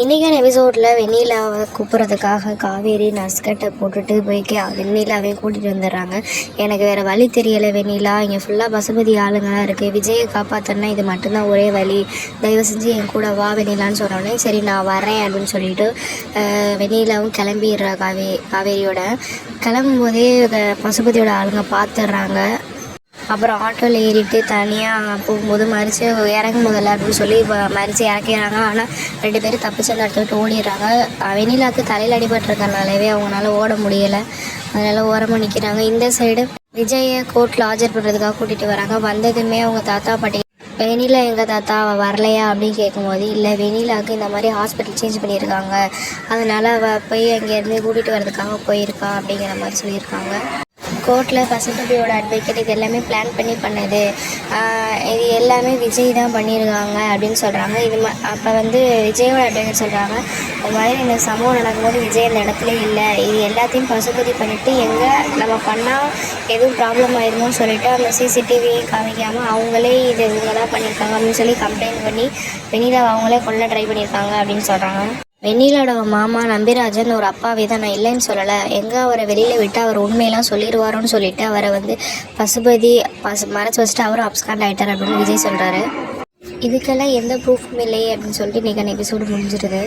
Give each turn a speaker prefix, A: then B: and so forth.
A: இன்றைக்கான எபிசோடில் வெண்ணிலாவை கூப்பிட்றதுக்காக காவேரி நர்ஸ்கிட்ட போட்டுட்டு போய் வெண்ணிலாவே கூட்டிகிட்டு வந்துடுறாங்க. எனக்கு வேறு வழி தெரியலை வெண்ணிலா, இங்கே ஃபுல்லாக பசுபதி ஆளுங்களாக இருக்குது, விஜயை காப்பாற்றனா இது மட்டும்தான் ஒரே வழி, தயவு செஞ்சு என் கூட வா வெண்ணிலான்னு சொன்னோடனே சரி நான் வரேன் அப்படின்னு சொல்லிட்டு வெண்ணிலாவும் கிளம்பிடுறா. காவேரியோட கிளம்பும்போதே பசுபதியோட ஆளுங்க பார்த்துடுறாங்க. அப்புறம் ஆட்டோவில் ஏறிட்டு தனியாக போகும்போது மறித்து இறங்கும் போதில்ல அப்படின்னு சொல்லி மறித்து இறக்கிறாங்க. ஆனால் 2 பேரும் தப்பிச்சு அந்த இடத்த விட்டு ஓடிடுறாங்க. வெண்ணிலாவுக்கு தலையில் அடிபட்டிருக்கனாலவே அவங்களால ஓட முடியலை, அதனால் ஓரமாக நிற்கிறாங்க. இந்த சைடு விஜயை கோர்ட்டில் ஆஜர் பண்ணுறதுக்காக கூட்டிகிட்டு வராங்க. வந்ததுமே அவங்க தாத்தா பாட்டி வெண்ணிலா எங்கள் தாத்தா அவள் வரலையா அப்படின்னு கேட்கும்போது, இல்லை வெண்ணிலாவுக்கு இந்த மாதிரி ஹாஸ்பிட்டல் சேஞ்ச் பண்ணியிருக்காங்க, அதனால் அவள் போய் அங்கேருந்து கூட்டிகிட்டு வரதுக்காக போயிருக்கா அப்படிங்கிற மாதிரி சொல்லியிருக்காங்க. கோர்ட்டில் பசுபதியோட அட்வொகேட் இது எல்லாமே பிளான் பண்ணி பண்ணது, இது எல்லாமே விஜய் தான் பண்ணியிருக்காங்க அப்படின்னு சொல்கிறாங்க. அப்போ விஜயோட அட்வொகேட் சொல்கிறாங்க, இந்த மாதிரி இந்த சம்பவம் நடக்கும்போது விஜய் அந்த இடத்துல இல்லை, இது எல்லாத்தையும் பசுபதி பண்ணிவிட்டு எங்கே நம்ம பண்ணால் எதுவும் ப்ராப்ளம் ஆயிருமோன்னு சொல்லிட்டு அந்த சிசிடிவியை காமிக்காமல் அவங்களே இது இவங்க தான் பண்ணியிருக்காங்க அப்படின்னு சொல்லி கம்ப்ளைண்ட் பண்ணி வெண்ணிலா அவங்களே கொல்ல ட்ரை பண்ணியிருக்காங்க அப்படின்னு சொல்கிறாங்க. வெண்ணிலோட மாமா நம்பிராஜன் ஒரு அப்பாவே தான், நான் இல்லைன்னு சொல்லலை, எங்கே அவரை வெளியில் விட்டு அவர் உண்மையெல்லாம் சொல்லிடுவாரோன்னு சொல்லிட்டு அவரை பசுபதி மறைச்சி வச்சுட்டு அவரும் அப்ஸ்காண்ட் ஆகிட்டார் அப்படின்னு விஜய் சொல்கிறாரு. இதுக்கெல்லாம் எந்த ப்ரூஃபும் இல்லையே அப்படின்னு சொல்லிட்டு இன்றைக்கான எபிசோடு முடிஞ்சிருது.